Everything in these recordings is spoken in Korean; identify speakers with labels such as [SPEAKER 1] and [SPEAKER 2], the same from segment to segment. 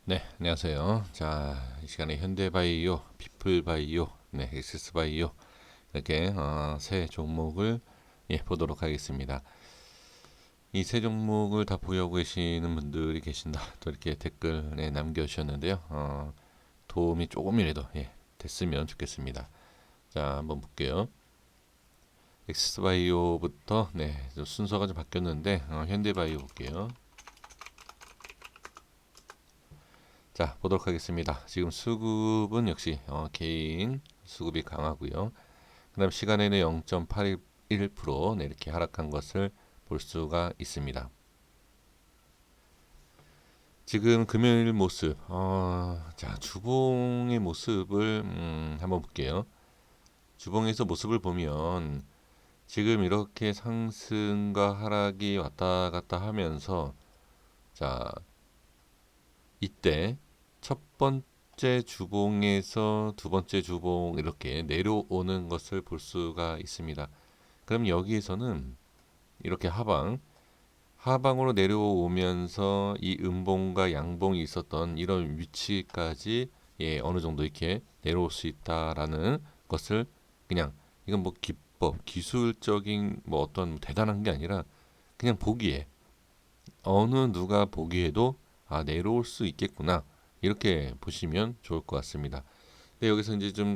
[SPEAKER 1] 네, 안녕하세요. 자, 이 시간에 현대바이오, 피플바이오, 네, 엑세스바이오 이렇게 세 종목을 보도록 하겠습니다. 이 세 종목을 다 보유하고 계시는 분들이 계신다. 또 이렇게 댓글에 남겨주셨는데요. 도움이 조금이라도 됐으면 좋겠습니다. 자, 한번 볼게요. 엑세스바이오부터 좀 순서가 좀 바뀌었는데 현대바이오 볼게요. 자, 보도록 하겠습니다. 지금 수급은 역시 개인 수급이 강하고요. 그 다음 시간에는 0.81% 이렇게 하락한 것을 볼 수가 있습니다. 지금 금요일 모습, 자, 주봉의 모습을 한번 볼게요. 주봉에서 모습을 보면 지금 이렇게 상승과 하락이 왔다 갔다 하면서 자, 이때 첫 번째 주봉에서 두 번째 주봉 이렇게 내려오는 것을 볼 수가 있습니다. 그럼 여기에서는 이렇게 하방으로 내려오면서 이 음봉과 양봉이 있었던 이런 위치까지 어느 정도 이렇게 내려올 수 있다라는 것을 그냥 이건 뭐 기법, 기술적인 뭐 어떤 대단한 게 아니라 그냥 보기에 어느 누가 보기에도 내려올 수 있겠구나 이렇게 보시면 좋을 것 같습니다. 근데 여기서 이제 좀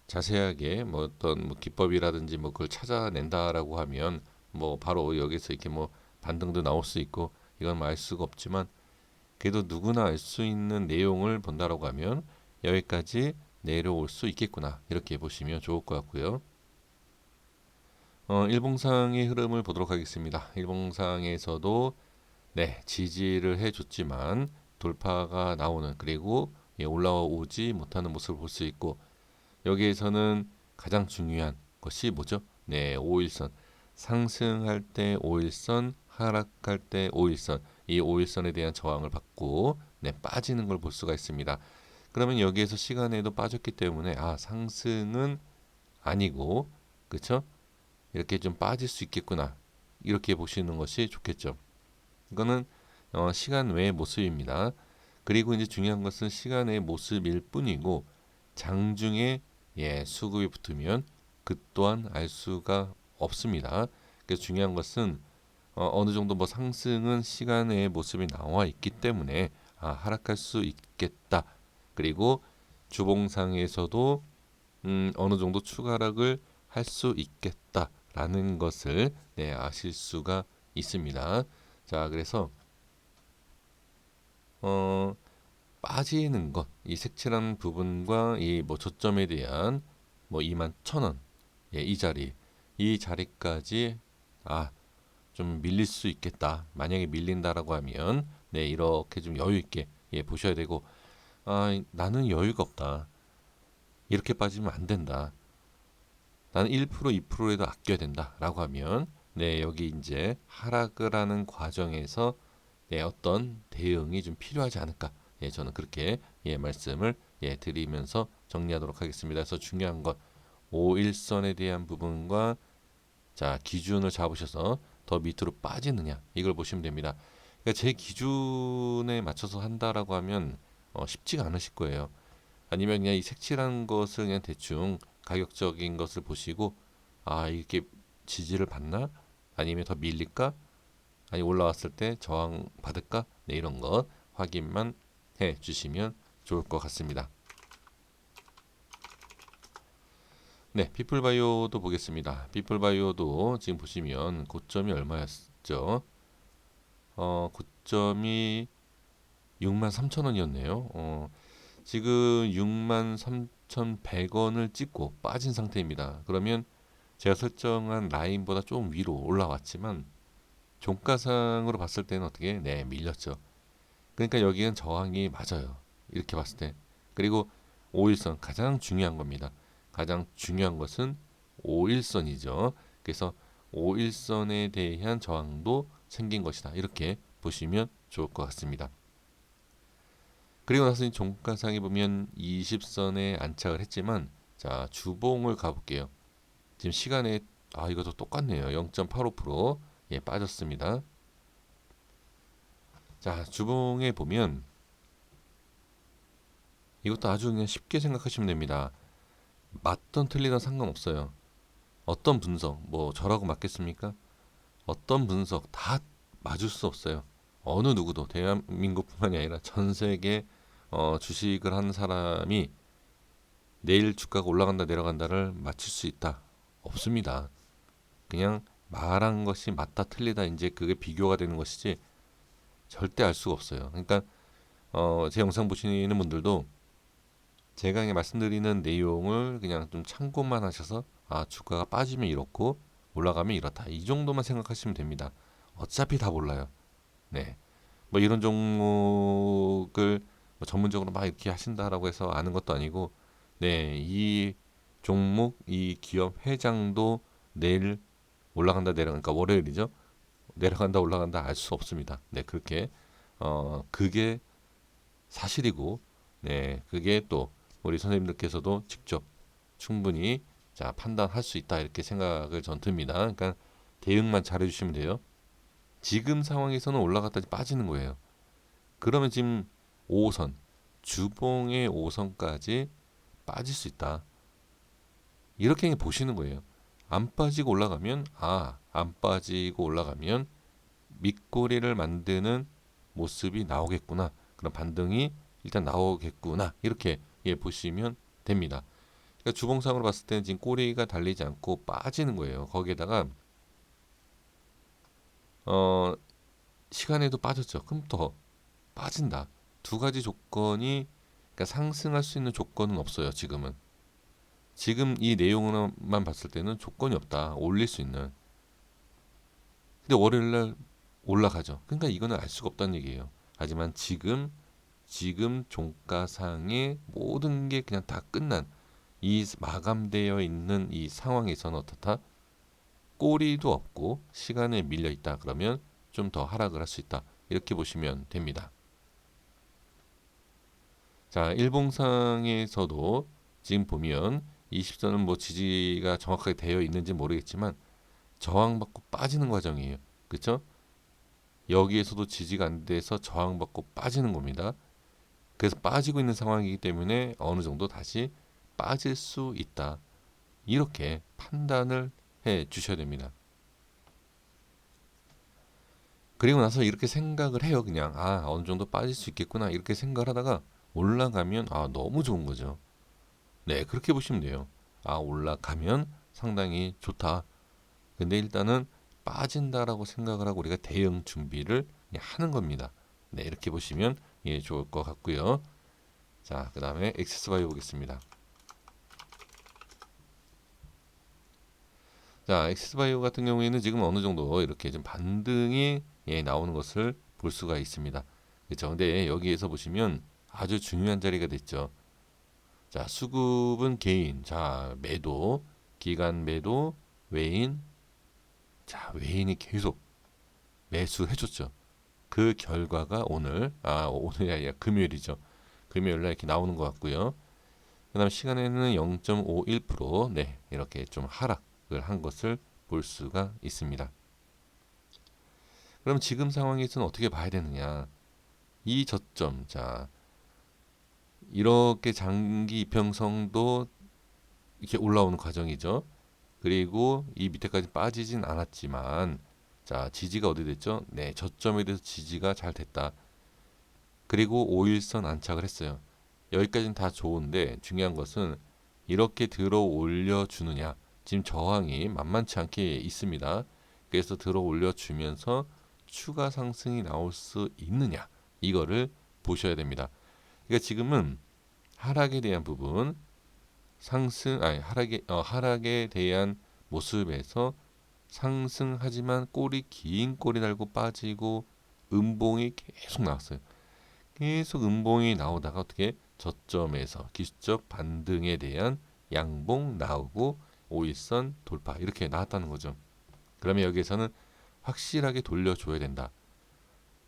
[SPEAKER 1] 자세하게 뭐 어떤 뭐 기법이라든지 뭐 그걸 찾아낸다라고 하면 뭐 바로 여기서 이렇게 뭐 반등도 나올 수 있고 이건 뭐 알 수가 없지만 그래도 누구나 알 수 있는 내용을 본다라고 하면 여기까지 내려올 수 있겠구나 이렇게 보시면 좋을 것 같고요. 일봉상의 흐름을 보도록 하겠습니다. 일봉상에서도 지지를 해줬지만 돌파가 나오는 그리고 올라오지 못하는 모습을 볼 수 있고 여기에서는 가장 중요한 것이 뭐죠? 5일선 상승할 때 5일선 하락할 때 5일선 이 5일선에 대한 저항을 받고 빠지는 걸 볼 수가 있습니다. 그러면 여기에서 시간에도 빠졌기 때문에 상승은 아니고 그렇죠? 이렇게 좀 빠질 수 있겠구나 이렇게 보시는 것이 좋겠죠. 이거는 시간 외의 모습입니다. 그리고 이제 중요한 것은 시간의 모습일 뿐이고 장중에 수급이 붙으면 그 또한 알 수가 없습니다. 그래서 중요한 것은 어느 정도 뭐 상승은 시간의 모습이 나와 있기 때문에 하락할 수 있겠다. 그리고 주봉상에서도 어느 정도 추가 하락을 할 수 있겠다라는 것을 아실 수가 있습니다. 자, 그래서 어, 빠지는 것, 이 색칠한 부분과 이 뭐 저점에 대한 뭐 21,000원, 이 자리까지 좀 밀릴 수 있겠다. 만약에 밀린다라고 하면 이렇게 좀 여유 있게 보셔야 되고 나는 여유가 없다. 이렇게 빠지면 안 된다. 나는 1% 2%라도 아껴야 된다라고 하면 여기 이제 하락을 하는 과정에서 어떤 대응이 좀 필요하지 않을까. 저는 그렇게 말씀을 드리면서 정리하도록 하겠습니다. 그래서 중요한 건 5일선에 대한 부분과 자 기준을 잡으셔서 더 밑으로 빠지느냐 이걸 보시면 됩니다. 그러니까 제 기준에 맞춰서 한다라고 하면 쉽지가 않으실 거예요. 아니면 그냥 이 색칠한 것을 그냥 대충 가격적인 것을 보시고 이렇게 지지를 받나 아니면 더 밀릴까 아니 올라왔을 때 저항 받을까 이런 것 확인만 해 주시면 좋을 것 같습니다. 피플바이오도 보겠습니다. 피플바이오도 지금 보시면 고점이 얼마였죠? 고점이 63,000원이었네요. 지금 63,100원을 찍고 빠진 상태입니다. 그러면 제가 설정한 라인보다 좀 위로 올라왔지만 종가상으로 봤을 때는 어떻게 밀렸죠. 그러니까 여기는 저항이 맞아요. 이렇게 봤을 때. 그리고 5일선 가장 중요한 겁니다. 가장 중요한 것은 5일선이죠. 그래서 5일선에 대한 저항도 생긴 것이다. 이렇게 보시면 좋을 것 같습니다. 그리고 나서 이 종가상에 보면 20선에 안착을 했지만 자 주봉을 가볼게요. 지금 시간에 이것도 똑같네요. 0.85% 빠졌습니다. 자 주봉에 보면 이것도 아주 그냥 쉽게 생각하시면 됩니다. 맞던 틀리던 상관없어요. 어떤 분석, 뭐 저라고 맞겠습니까? 어떤 분석 다 맞을 수 없어요. 어느 누구도 대한민국뿐만이 아니라 전 세계 주식을 하는 사람이 내일 주가가 올라간다 내려간다를 맞출 수 있다. 없습니다. 그냥 말한 것이 맞다 틀리다 이제 그게 비교가 되는 것이지 절대 알 수가 없어요. 그러니까 제 영상 보시는 분들도 제가 그냥 말씀드리는 내용을 그냥 좀 참고만 하셔서 아 주가가 빠지면 이렇고 올라가면 이렇다 이 정도만 생각하시면 됩니다. 어차피 다 몰라요. 네, 뭐 이런 종목을 뭐 전문적으로 막 이렇게 하신다라고 해서 아는 것도 아니고 네, 이 종목 이 기업 회장도 내일 올라간다 내려간다 그러니까 월요일이죠. 내려간다 올라간다 알 수 없습니다. 네, 그렇게 그게 사실이고 네, 그게 또 우리 선생님들께서도 직접 충분히 자 판단할 수 있다 이렇게 생각을 전 듭니다. 그러니까 대응만 잘해주시면 돼요. 지금 상황에서는 올라갔다지 빠지는 거예요. 그러면 지금 5선 주봉의 5선까지 빠질 수 있다. 이렇게 보시는 거예요. 안 빠지고 올라가면 안 빠지고 올라가면 밑꼬리를 만드는 모습이 나오겠구나. 그런 반등이 일단 나오겠구나. 이렇게 보시면 됩니다. 그러니까 주봉상으로 봤을 때는 지금 꼬리가 달리지 않고 빠지는 거예요. 거기에다가 어, 시간에도 빠졌죠. 그럼 더 빠진다. 두 가지 조건이 그러니까 상승할 수 있는 조건은 없어요. 지금은. 지금 이 내용만 봤을 때는 조건이 없다. 올릴 수 있는. 근데 월요일 날 올라가죠. 그러니까 이거는 알 수가 없다는 얘기예요. 하지만 지금 종가상의 모든 게 그냥 다 끝난 이 마감되어 있는 이 상황에서는 어떻다? 꼬리도 없고 시간에 밀려 있다. 그러면 좀 더 하락을 할 수 있다. 이렇게 보시면 됩니다. 자, 일봉상에서도 지금 보면 20선은 뭐 지지가 정확하게 되어 있는지 모르겠지만 저항받고 빠지는 과정이에요. 그렇죠? 여기에서도 지지가 안 돼서 저항받고 빠지는 겁니다. 그래서 빠지고 있는 상황이기 때문에 어느 정도 다시 빠질 수 있다. 이렇게 판단을 해 주셔야 됩니다. 그리고 나서 이렇게 생각을 해요. 그냥 어느 정도 빠질 수 있겠구나 이렇게 생각을 하다가 올라가면 너무 좋은 거죠. 네, 그렇게 보시면 돼요. 올라가면 상당히 좋다. 근데 일단은 빠진다라고 생각을 하고 우리가 대응 준비를 그냥 하는 겁니다. 네, 이렇게 보시면 좋을 것 같고요. 자, 그 다음에 엑세스바이오 보겠습니다. 자, 엑세스바이오 같은 경우에는 지금 어느 정도 이렇게 좀 반등이 나오는 것을 볼 수가 있습니다. 그렇죠? 근데 여기에서 보시면 아주 중요한 자리가 됐죠. 자, 수급은 개인, 자, 매도, 기간 매도, 외인, 자, 외인이 계속 매수해줬죠. 그 결과가 오늘이 아니라 금요일이죠. 금요일 날 이렇게 나오는 것 같고요. 그 다음 시간에는 0.51% 네, 이렇게 좀 하락을 한 것을 볼 수가 있습니다. 그럼 지금 상황에서는 어떻게 봐야 되느냐? 이 저점, 자, 이렇게 장기 이평선도 이렇게 올라오는 과정이죠. 그리고 이 밑에까지 빠지진 않았지만, 자, 지지가 어디 됐죠? 네, 저점에 대해서 지지가 잘 됐다. 그리고 5일선 안착을 했어요. 여기까지는 다 좋은데 중요한 것은 이렇게 들어 올려 주느냐. 지금 저항이 만만치 않게 있습니다. 그래서 들어 올려 주면서 추가 상승이 나올 수 있느냐. 이거를 보셔야 됩니다. 그러니까 지금은 하락에 대한 부분, 하락에 대한 모습에서 상승하지만 긴 꼬리 달고 빠지고 음봉이 계속 나왔어요. 계속 음봉이 나오다가 어떻게 저점에서 기술적 반등에 대한 양봉 나오고 5일선 돌파 이렇게 나왔다는 거죠. 그러면 여기에서는 확실하게 돌려줘야 된다.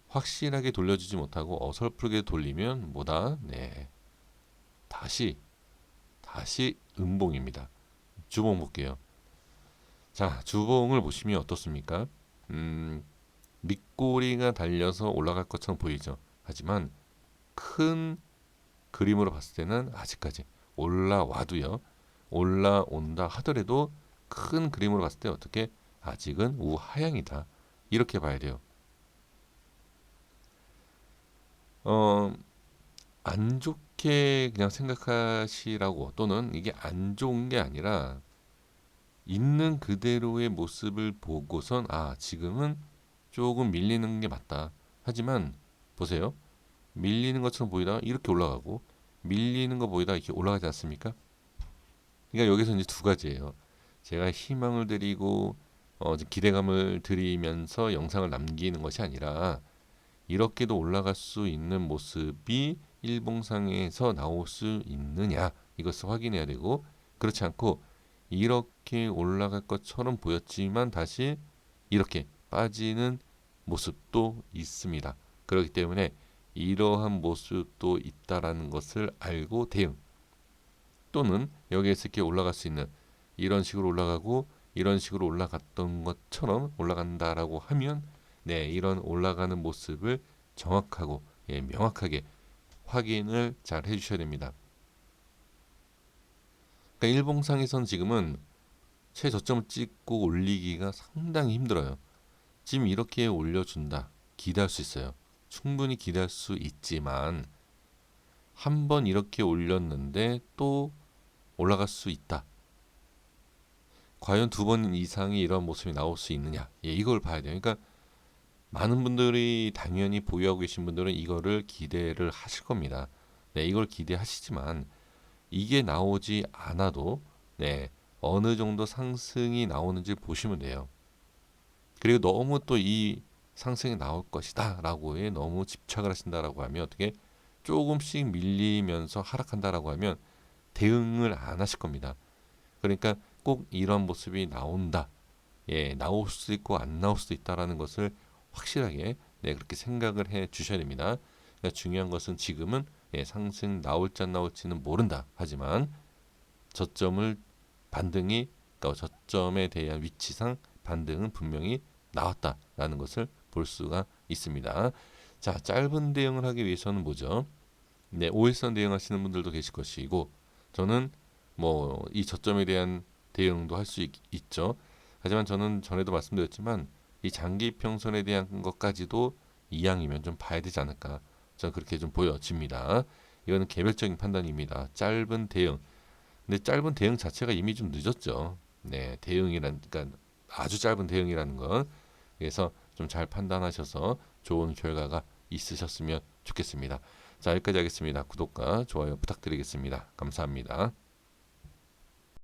[SPEAKER 1] 확실하게 돌려주지 못하고 어설프게 돌리면 뭐다? 네, 다시 음봉입니다. 주봉 볼게요. 자, 주봉을 보시면 어떻습니까? 밑꼬리가 달려서 올라갈 것처럼 보이죠. 하지만 큰 그림으로 봤을 때는 아직까지 올라와도요. 올라온다 하더라도 큰 그림으로 봤을 때 어떻게 아직은 우하향이다. 이렇게 봐야 돼요. 어, 안 좋게 그냥 생각하시라고 또는 이게 안 좋은 게 아니라 있는 그대로의 모습을 보고선 지금은 조금 밀리는 게 맞다. 하지만 보세요. 밀리는 것처럼 보이다가 이렇게 올라가고 밀리는 거 보이다가 이렇게 올라가지 않습니까? 그러니까 여기서 이제 두 가지예요. 제가 희망을 드리고 기대감을 드리면서 영상을 남기는 것이 아니라 이렇게도 올라갈 수 있는 모습이 일봉상에서 나올 수 있느냐 이것을 확인해야 되고 그렇지 않고 이렇게 올라갈 것처럼 보였지만 다시 이렇게 빠지는 모습도 있습니다. 그렇기 때문에 이러한 모습도 있다라는 것을 알고 대응 또는 여기에서 이렇게 올라갈 수 있는 이런 식으로 올라가고 이런 식으로 올라갔던 것처럼 올라간다라고 하면 이런 올라가는 모습을 정확하고 명확하게 확인을 잘 해주셔야 됩니다. 그러니까 일봉상에선 지금은 최저점을 찍고 올리기가 상당히 힘들어요. 지금 이렇게 올려준다. 기대할 수 있어요. 충분히 기대할 수 있지만 한 번 이렇게 올렸는데 또 올라갈 수 있다. 과연 두 번 이상이 이런 모습이 나올 수 있느냐? 이걸 봐야 돼요. 그러니까 많은 분들이 당연히 보유하고 계신 분들은 이거를 기대를 하실 겁니다. 이걸 기대하시지만 이게 나오지 않아도 어느 정도 상승이 나오는지 보시면 돼요. 그리고 너무 또 이 상승이 나올 것이다 라고에 너무 집착을 하신다라고 하면 어떻게 조금씩 밀리면서 하락한다라고 하면 대응을 안 하실 겁니다. 그러니까 꼭 이런 모습이 나온다. 나올 수도 있고 안 나올 수도 있다라는 것을 확실하게 그렇게 생각을 해 주셔야 됩니다. 그러니까 중요한 것은 지금은 상승 나올지 안 나올지는 모른다. 하지만 저점을 반등이 그러니까 저점에 대한 위치상 반등은 분명히 나왔다라는 것을 볼 수가 있습니다. 자, 짧은 대응을 하기 위해서는 뭐죠? 5일선 대응하시는 분들도 계실 것이고 저는 뭐 이 저점에 대한 대응도 할 수 있죠. 하지만 저는 전에도 말씀드렸지만 이 장기 평선에 대한 것까지도 이왕이면 좀 봐야 되지 않을까. 저는 그렇게 좀 보여집니다. 이거는 개별적인 판단입니다. 짧은 대응. 근데 짧은 대응 자체가 이미 좀 늦었죠. 대응이란 그러니까 아주 짧은 대응이라는 건 그래서 좀 잘 판단하셔서 좋은 결과가 있으셨으면 좋겠습니다. 자, 여기까지 하겠습니다. 구독과 좋아요 부탁드리겠습니다. 감사합니다.